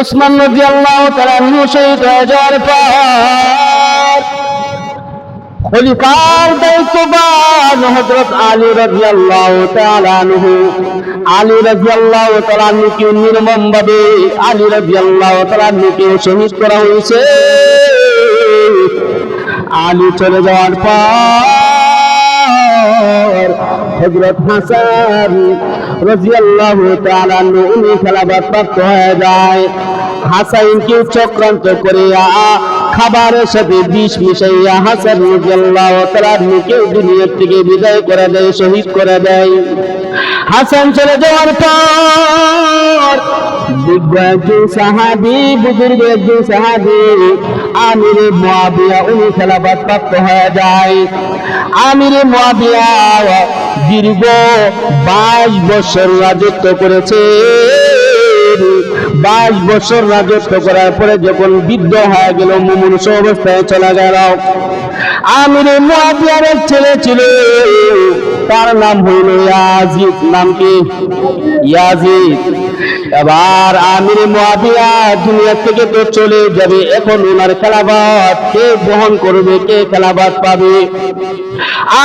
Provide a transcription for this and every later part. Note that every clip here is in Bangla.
উসমান রাদিয়াল্লাহু তাআলা আনহু শহীদ হয়ে যাওয়ার পর খলিফার দায়িত্ববান হযরত আলী রাদিয়াল্লাহু তাআলা আনহু, আলী রাদিয়াল্লাহু তাআলা আনহুকে নির্মমভাবে আলী রাদিয়াল্লাহু তাআলা আনহুকে শহীদ করা হয়েছে। আলী চলে যাওয়ার পর হযরত হাসান রাদিয়াল্লাহু তাআলা আনহু উনি খেলাফত প্রাপ্ত হয়ে যায়। হাসাইনকে চক্রান্ত করে খাবারের সাথে বিষ মিশাইয়া হাসান রাদিয়াল্লাহু তাআলা আনহুকে দুনিয়া থেকে বিদায় করে দেয়, শহীদ করে দেয়। হাসান চলে যাওয়ার পর দিব্য একজন সাহাবী, বুজুর্গ একজন সাহাবী আমিরে মুয়াবিয়া উনি খেলাফত প্রাপ্ত হয়ে যায়। আমিরে মুয়াবিয়া দীর্ঘ 22 বছর রাজত্ব করেছে। 22 বছর রাজত্ব করার পরে যখন বৃদ্ধ হয়ে গেল, মুমূর্ষ অবস্থায় চলে গেল। আমিরে মুয়াবিয়ার এক ছেলে ছিল, তার নাম হইল ইয়াজিদ। নাম কি? ইয়াজিদ। এবার আমিরে মুয়াবিয়া দুনিয়া থেকে তো চলে যাবে, এখন ওনার খেলাফত কে বহন করবে, কে খেলাফত পাবে?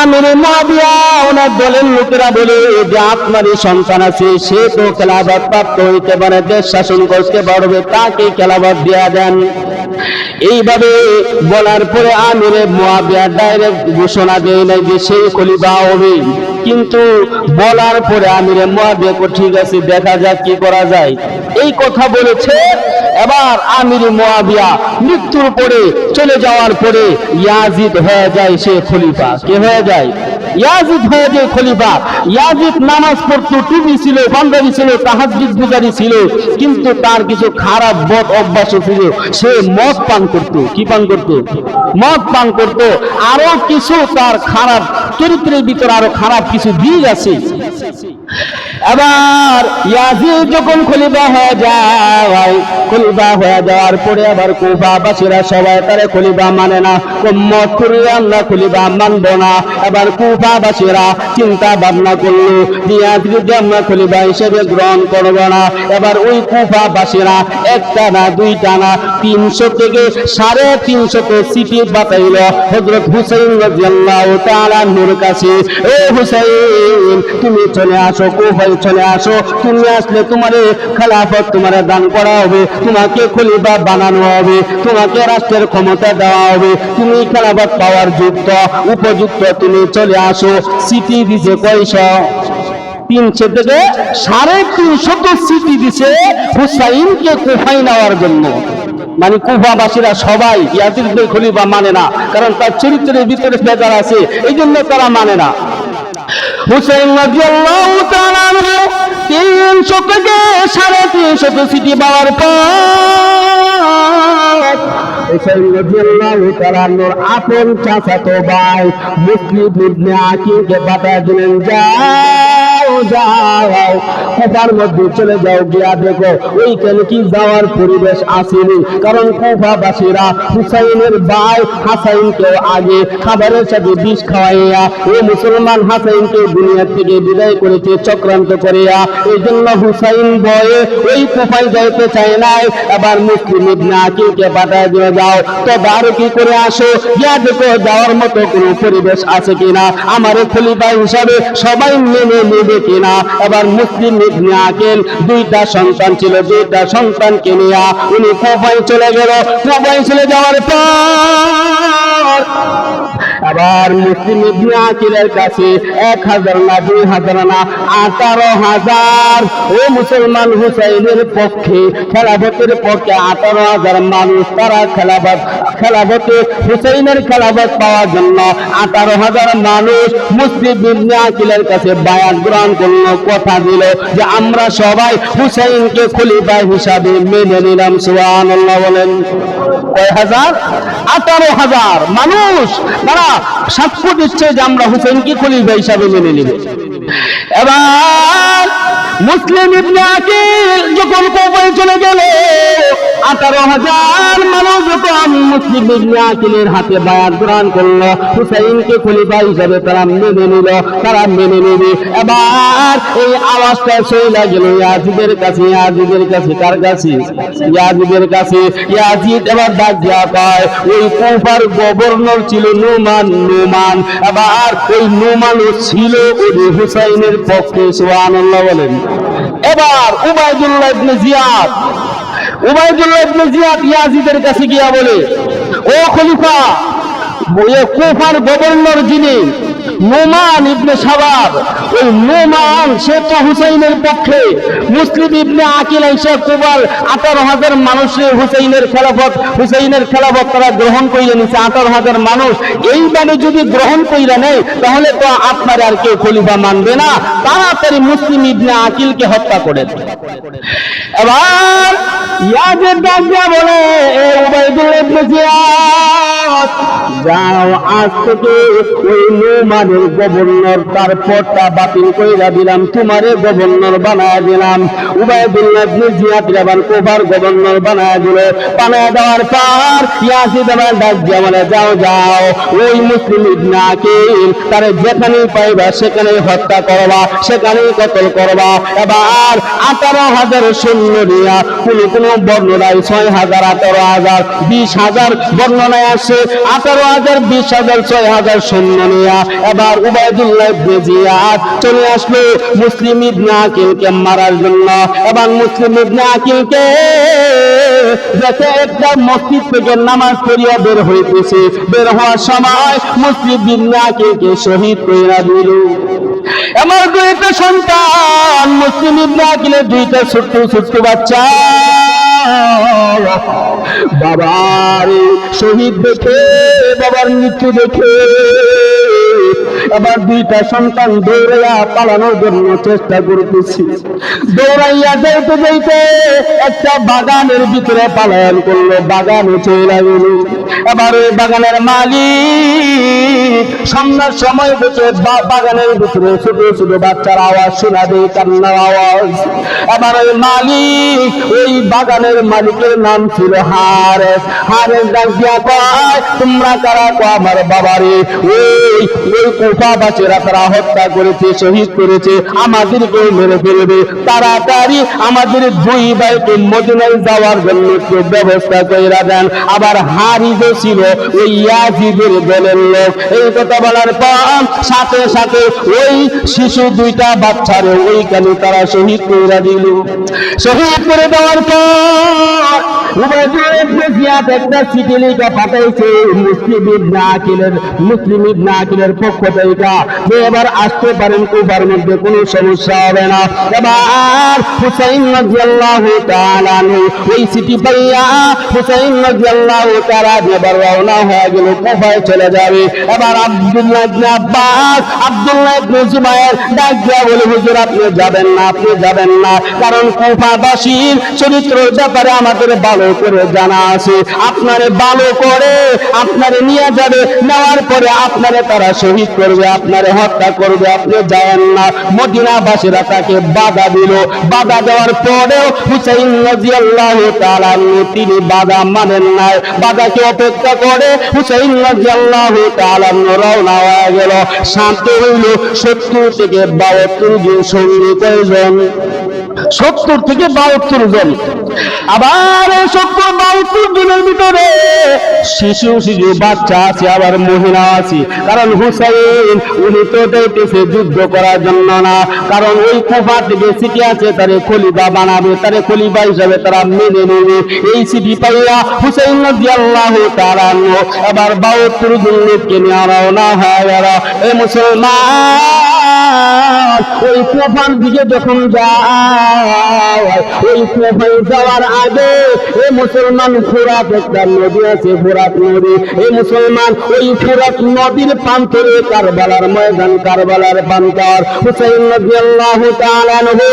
আমিরে মুয়াবিয়া ওনার দলের লোকেরা বলে যে আপনারই সন্তান আছে, সে তো খেলাফত প্রাপ্ত হইতে পারে, দেশ শাসন করতে পারবে, তাকে খেলাফত দেয়া দেন। এইভাবে বলার পরে আমিরে মুয়াবিয়া ডাইরেক্ট ঘোষণা দেয় নাই যে সেই খলিফা হবে, কিন্তু বলার পরে আমিরে মুয়াবিয়া ঠিক আছে দেখা যাক কি করা যায়, এই কথা বলেছে। এবার আমিরে মুয়াবিয়া মৃত্যুর পরে চলে যাওয়ার পরে ইয়াজিদ হয়ে যায় সে খলিফা। কে হয়ে যায়? ইয়াজিদ হয়ে যায় খলিফা। ইয়াজিদ নামাজ পড়তো, টুপি ছিল, পাঞ্জাবি ছিল, তাহাজ্জুদ গুজারি ছিল, কিন্তু তার কিছু খারাপ বদ অভ্যাস ছিল। সে মদ পান করত। কি পান করত? মদ পান করত। আরো কিছু তার খারাপ চরিত্রের ভিতরে আরো খারাপ কিছু দিক আছে। এবার ইয়াজিদ যখন খলিফা হয়ে যায়, খলিফা হয়ে যাওয়ার পরে আবার কুফাবাসীরা সবাই তারে খলিফা মানে না, উম্মত করে আমরা খলিফা মানব না। এবার কুফাবাসীরা চিন্তা ভাবনা করলো ইয়াজিদকে আমরা খলিফা হিসেবে গ্রহণ করব না। এবার ওই কুফাবাসীরা একটা না দুইটা না 300 থেকে 350 চিঠি পাঠাইল হযরত হুসাইন রাদিয়াল্লাহু তাআলা আনহুর কাছে। ও হুসাইন, তুমি চলে আসো, কুফায় চলে আসো, তুমি আসলে তোমার খেলাফত তোমার দান করা হবে, তোমাকে খলিফা বানানো হবে, তোমাকে রাষ্ট্রের ক্ষমতা দেওয়া হবে, তুমি খেলাফত পাওয়ার যুক্ত উপযুক্ত, তুমি চলে আসো। চিঠি দিছে কয়শো? 300 থেকে 350 চিঠি দিছে হুসাইনকে কুফায় নেওয়ার জন্য। মানে কুফাবাসীরা সবাই ইয়াজিদকে খলিফা মানে না, কারণ তার চরিত্রের ভিতরে ভেজাল আছে, এই জন্য তারা মানে না। হুসাইন রাদিয়াল্লাহু তাআলা আনহু 300 থেকে 350 চিঠি পাওয়ার পর হুসাইন রাদিয়াল্লাহু তাআলা আনহুর আপন চাচাতো ভাই মুসলিম ইবনে আকিলকে পাঠিয়ে দিলেন, যাও কুফার মধ্যে চলে যাও, গিয়া দেখো ওইখানে কি যাওয়ার পরিবেশ আসেনি। কারণ কুফাবাসীরা হুসাইনের ভাই হাসাইনকে আগে খাবারের সাথে বিষ খাওয়াইয়া এই মুসলমান হাসাইনকে দুনিয়া থেকে বিদায় করেছে চক্রান্ত করিয়া। এই জন্য হুসাইন ভয়ে ওই কুফায় যাইতে চায় নাই। এবার মুসলিম ইবনে আকিলকে পাঠায় দিয়ে যাও, তবে আরো কি করে আসো, গিয়া দেখো যাওয়ার মতো কোনো পরিবেশ আছে কিনা, আমার খলিফা হিসাবে সবাই মেনে নেবে কিনা। এবার মুসলিম ইবনে আকিল 2টা সন্তান ছিল, 2টা সন্তানকে নিয়ে উনি কুফায় চলে গেল। কুফায় চলে যাওয়ার পর আবার মুসলিম ইবনে আকিলের কাছে 1000 না 2000 না 18000 ও মুসলমান হুসাইনের পক্ষে খেলাফতের পক্ষে 18000 মানুষ তারা খেলাফতে হুসাইনের খেলাফত পাওয়ার জন্য 18000 মানুষ মুসলিম ইবনে আকিলের কাছে বায়াত গ্রহণ করলো, কথা দিল যে আমরা সবাই হুসাইনকে খলিফা হিসাবে মেনে নিলাম। সুবহানাল্লাহ বলেন। কয় হাজার? 18000 মানুষ তারা সাক্ষ্য দিচ্ছে যে আমরা হুসাইনকে খলিফা হিসাবে মেনে নিব। এবার মুসলিম ইবনে আকিল যখন কুফায় চলে গেল, 18,000 মানুষ যখন মুসলিম ইবনে আকিলের হাতে বায়াত গ্রহণ করলো, হুসাইনকে খলিফা হিসেবে তারা মেনে নিল, তারা মেনে নেবে। এবার এই আওয়াজটা চলে গেল ইয়াজিদের কাছে। ইয়াজিদের কাছে কার কাছে? ইয়াজিদের কাছে। ইয়াজিদ এবার ডাক দিয়া কয়, ওই কুফার গভর্নর ছিল নুমান। নুমান এবার ওই নুমানও ছিল ওই হুসাইনের পক্ষে। সুবহানাল্লাহ বলেন। এবার উবাইদুল্লাহ ইবনে জিয়াদ, উবাইদুল্লাহ ইবনে জিয়াদ ইয়াজিদের কাছে গিয়া বলে, ও খলিফা, ওই কুফার গভর্নর যিনি নুমান ইবনে সাবাব, ওই নুমান সে তো হুসাইনের পক্ষে। মুসলিম ইবনে আকিল এসে কুফার 18,000 মানুষের হুসাইনের খেলাফত তারা গ্রহণ কইরা নিছে। 18,000 মানুষ এইভাবে যদি গ্রহণ কইরা নেয় তাহলে তো আপনার আর কেউ খলিফা মানবে না। তাড়াতাড়ি মুসলিম ইবনে আকিলকে হত্যা করেন। এবার ইয়াজিদ ডাক দিয়া বলে, উবাইদুল্লাহ ইবনে জিয়াদ, যাও আজ থেকে ওই নুমানের গভর্নর তার পদটা বাতিল কইরা দিলাম, তোমারে গভর্নর বানায় দিলাম। উবাইদুল্লাহ ইবনে জিয়াদ এবার কুফার গভর্নর বানায় দিল। বানায় দেওয়ার পর ইয়াজিদ এবার ডাক দিয়া বলে, যাও যাও ওই মুসলিম ইবনে আকিল তারে যেখানে পাইবা সেখানে হত্যা করবা, সেখানে কতল করবা। এবার 18,000 সৈন্য নিয়া কোন বর্ণনায় 6,000, 18,000, 20,000 বর্ণনায় আসে 18,000, 20,000, 6,000 সৈন্য নিয়া এবার উবাইদুল্লাহ ইবনে জিয়াদ চলে আসলো মুসলিম ইবনে আকিলকে মারার জন্য। এবার মুসলিম ইবনে আকিলকে দেখে একটা মসজিদ থেকে নামাজ পড়িয়া বের হইতেছে। বের হওয়ার সময় মুসলিম ইবনে আকিলকে শহীদ কইরা দিল। আমার দুইটা সন্তান, মুসলিম ইবনে আকিলের দুইটা ছোট্ট ছোট্ট বাচ্চা, বাবার শহীদ দেখে, বাবার মৃত্যু দেখে এবার দুইটা সন্তান দৌড়াইয়া পালানোর জন্য চেষ্টা করতেছি। দৌড়াইয়া যাইতে যাইতে একটা বাগানের ভিতরে পালায়ন করলো, বাগানে চলে গেল। এবার ওই বাগানের মালিক সন্ধ্যার সময় বসে বাগানের ভিতরে ছোট ছোট বাচ্চার আওয়াজ শোনা দেয়, কান্নার আওয়াজ। এবার ওই মালিক, ওই বাগানের মালিকের নাম ছিল হারেস। হারেস ডাক দিয়া কয়, তোমরা কারা? কয়, আমার বাবারে ওই কুফাবাসীরা তারা হত্যা করেছে, শহীদ করেছে, আমাদেরকে মেরে ফেলবে। তাড়াতাড়ি আমাদের দুই ভাইকে মদিনায় যাওয়ার জন্য একটু ব্যবস্থা কইরা দেন। আবার হারিজও ছিল ওই ইয়াজিদের দলের লোক। এই কথা বলার পর সাথে সাথে ওই শিশু দুইটা বাচ্চারে ওইখানে তারা শহীদ কইরা দিল। শহীদ করে দেওয়ার পর উবাইদুল্লাহ ইবনে জিয়াদ একটা চিঠি লিখে পাঠাইছে মুসলিম ইবনে আকিলের পক্ষ থেকে, এবার আসতে পারেন, কুফার মধ্যে কোনো সমস্যা হবে না। এবার হুসাইন রাদিয়াল্লাহু তাআলা আনহু ওই চিঠি পাইয়া হুসাইন রাদিয়াল্লাহু তাআলা এবার রওনা হয়ে গেল, কুফায় চলে যাবে। এবার আব্দুল্লাহ ইবনে আব্বাস, আব্দুল্লাহ ইবনে জুবায়ের ডাক দিয়া বলে, হুজুর আপনি যাবেন না, আপনি যাবেন না, কারণ কুফাবাসীর চরিত্রের ব্যাপারে আমাদের ভালো করে জানা আছে। আপনারে ভালো করে আপনারে নিয়ে যাবে, নেওয়ার পরে আপনারে তারা শহীদ করবে, আপনারে হত্যা করবে, আপনি যায়েন না। মদিনাবাসীরা তাকে বাধা দিল। বাধা দেওয়ার পরেও হুসাইন রাদিয়াল্লাহু তাআলা তিনি বাধা মানেন নাই। বাধাকে অপেক্ষা করে হুসাইন রাদিয়াল্লাহু তাআলা রওনা হয়ে গেল। শান্ত হইল 70 থেকে 72 জন সঙ্গী। কয়জন? 70 থেকে 72 জন। আবার 70-72 জনের ভিতরে শিশু বাচ্চা আছে, আবার মহিলা আছে। কারণ হুসাইন উনি তো যাইতেছে যুদ্ধ করার জন্য না, কারণ ওই কুফা থেকে চিঠি আছে তারে খলিফা বানাবে, তারে খলিফা হিসাবে তারা মেনে নেবে। এই চিঠি পাইয়া হুসাইন রাদিয়াল্লাহু তাআলা আবার 72 জন লোককে নিয়ে রওনা হয়ে গেল। এই মুসলমান ওই কুফার দিকে যখন যায়, ওই কুফায় যাওয়ার আগে এই মুসলমান ফুরাত একটা নদী আছে, ফুরাত নদী। এই মুসলমান ওই ফুরাত নদীর প্রান্তরে কারবালার ময়দান, কারবালার প্রান্তর হুসাইন রাদিয়াল্লাহু তাআলা আনহু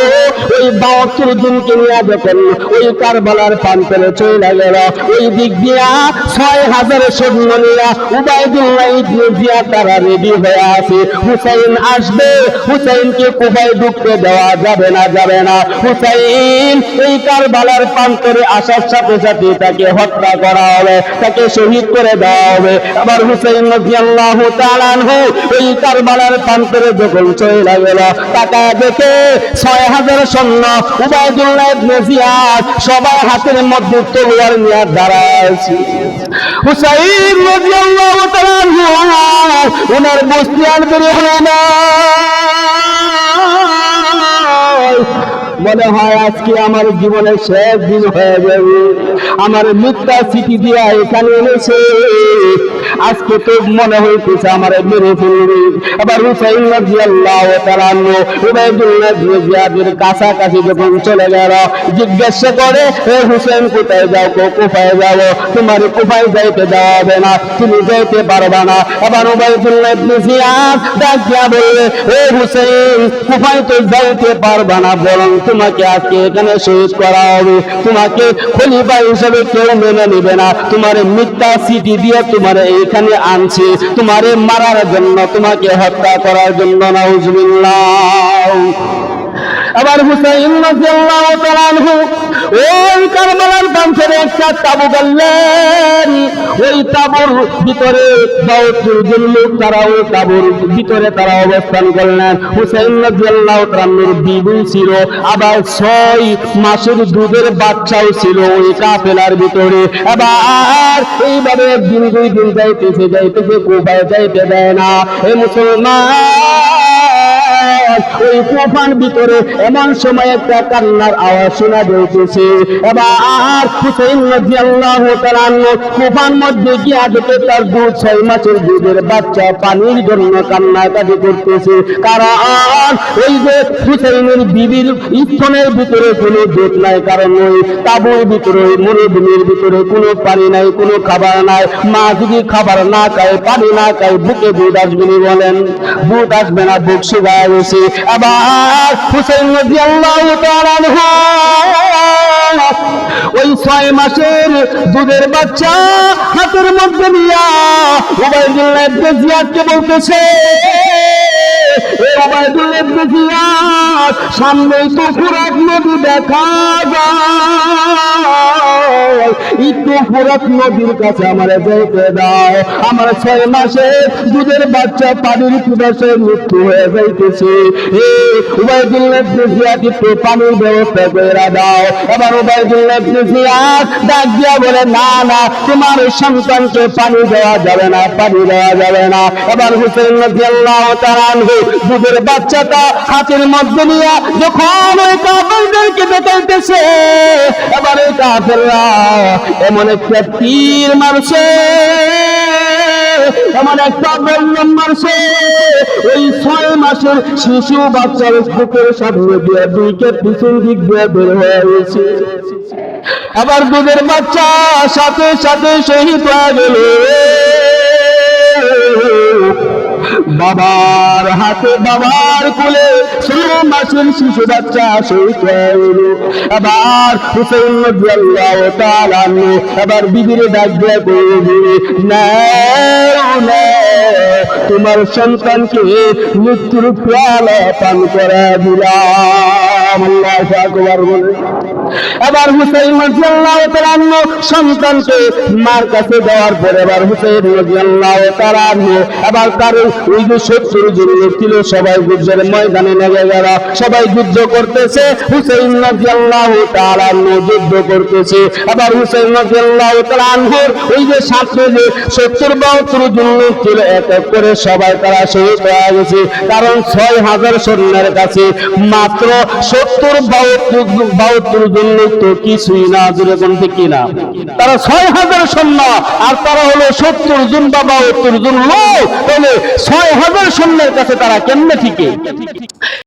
ওই 72 জনকে নিয়ে যখন ওই কারবালার প্রান্তরে চলে গেল, ওই দিক দিয়া 6,000 সৈন্য নিয়ে উবাইদুল্লাহ ইবনে জিয়াদ তারা রেডি হয়ে আছে। হুসাইন আসবে হুসাইনকে কুফায় ঢুকতে দেওয়া যাবে না, যাবে না। হুসাইন এই কারবালার প্রান্তরে আসার সাথে সাথে তাকে হত্যা করা হবে, তাকে শহীদ করে দেওয়া হবে। আবার হুসাইন রাদিয়াল্লাহু তাআলা আনহু এই কারবালার প্রান্তরে যখন চলে গেল, তাকায় দেখে ৬০০০ সৈন্য উবাইদুল্লাহ ইবনে জিয়াদ সবাই হাতের মধ্যে তলোয়ার নিয়ে দাঁড়ায় আছে। হুসাইন রাদিয়াল্লাহু তাআলা আনহু ওনার বস্তি আর বের হলো না। মনে হয় আজকে আমার জীবনের শেষ দিন হয়ে যাবে। আমার মিথ্যা চিঠি দিয়া এখানে এনেছে, আজকে তো মনে হইতেছে আমার মেরে ফেলবে। আবার হুসাইন রাদিয়াল্লাহু তাআলা আনহু উবাইদুল্লাহ ইবনে জিয়াদের কাছাকাছি যখন চলে গেল, জিজ্ঞাসা করে, হে হুসাইন কোথায় যাও? কুফায় যাবো। তোমার কুফায় যাইতে দেওয়া হবে না, তুমি যাইতে পারবা না। আবার উবাইদুল্লাহ ইবনে জিয়াদ ডাক দিয়া বললে, হে হুসাইন কুফায় তো যাইতে পারবা না, বরং তোমাকে আজকে এখানে শহীদ করা হবে। তোমাকে খলিফা হিসেবে কেউ মেনে নেবে না। তোমার মিথ্যা চিঠি দিয়ে তোমার এখানে আনছে তোমারে মারার জন্য, তোমাকে হত্যা করার জন্য। নাউজুবিল্লাহ। আবার হুসাইন রাদিয়াল্লাহু তাআলা আনহু ওই কারবালার প্রান্তরে একটা তাবু গাড়লেন। ওই তাবুর ভিতরে ৭২ লোক, তারা ওই তাবুর ভিতরে তারা অবস্থান করলেন। হুসাইন রাদিয়াল্লাহু তাআলা আনহুর বিবি ছিল, আবার ৬ মাসের দুধের বাচ্চাও ছিল ওই কাফেলার ভিতরে। আবার এইভাবে দিন ২ দিন যাইতেছে, কুফায় যাইতে দেয় না। এই মুসলমান ওই কুফার ভিতরে এমন সময় একটা কান্নার আওয়াজ শোনা যাইতেছে। এবার হুসাইন রাদিয়াল্লাহু তাআলা আনহু কুফার মধ্যে গিয়া দেখে তার ৬ মাসের দুধের বাচ্চা পানির জন্য কান্নাকাটি করতেছে। কারণ ওই যে হুসাইনের বিবির স্তনের ভিতরে কোনো দুধ নাই, কারণ ওই তাবুর ভিতরে মরুভূমির ভিতরে কোনো পানি নাই, কোনো খাবার নাই। মা যদি খাবার না খায়, পানি না খায়, বুকে দুধ আসবে না? বলেন, দুধ আসবে না, বুক শুকায় গেছে। আবার হুসাইন রাদিয়াল্লাহু তাআলা আনহু ওই ৬ মাসের দুধের বাচ্চা হাতের মধ্যে নিয়া উবাইদুল্লাহ ইবনে জিয়াদকে বলতেছে, উবাইদুল্লাহ ইবনে জিয়াদ, সামনেই তো ফুরাত নদী দেখা যায়, একটু ফুরাত নদীর কাছে আমার যেতে দাও। আমার ৬ মাসে দুধের বাচ্চা পানির পিপাসায় মৃত্যু হয়ে যাইতেছে। উবাইদুল্লাহ ইবনে জিয়াদ একটু পানির ব্যবস্থা করে দাও। এবার উবাইদুল্লাহ ইবনে জিয়াদ ডাক দিয়া বলে, না না, তোমার সন্তানকে পানি দেওয়া যাবে না, পানি দেওয়া যাবে না। এবার হুসাইন রাদিয়াল্লাহু তাআলা আনহু দুধের বাচ্চাটা হাতের মধ্যে নিয়ে যখন ওই কাফেরদেরকে দেখাইতেছে, এবার ওই কাফেররা এমন একটা তীর মারছে, এমন একটা বল্লম মারছে, ওই ৬ মাসের শিশু বাচ্চার বুকের সামনে দিয়ে দুইকে পিছন দিক দিয়ে বের হয়ে গেছে। আবার দুধের বাচ্চা সাথে সাথে শহীদ হয়ে গেল। বাবার হাতে, বাবার কোলে ৬ মাসের শিশু বাচ্চা শহীদ হয়ে গেল। আবার হুসাইন রাদিয়াল্লাহু তাআলা আনহু আবার বিবিরে ডাক দিয়ে বলবে, না তোমার সন্তানকে মৃত্যুর প্যালা পান করে দিলাম। আল্লাহু আকবার বলে। এবার হুসাইন রাদিয়াল্লাহু তাআলা আনহু সন্তানকে মার কাছে দেওয়ার পরে এবার হুসাইন রাদিয়াল্লাহু তাআলা আনহু এবার তার ওই যে ৭০ জন লোক ছিল, সবাই যুদ্ধের ময়দানে নেমে গেল, সবাই যুদ্ধ করতেছে। হুসাইন রাদিয়াল্লাহু তাআলা আনহু যুদ্ধ করতেছে। এবার হুসাইন রাদিয়াল্লাহু তাআলা আনহুর ওই যে সাথে যে ৭০-৭২ জন লোক ছিল, এক এক করে সবাই তারা শহীদ হয়ে গেছে। কারণ ৬০০০ সৈন্যের কাছে মাত্র ৭০-৭২ জন লোক তো কিছুই না, জোরে কোন ঠিক কিনা? তারা ৬০০০ সৈন্য আর তারা হলো ৭০ জন বা ৭২ জন লোক, তাহলে ৬০০০ সৈন্যের কাছে তারা কেমনে ঠিকে?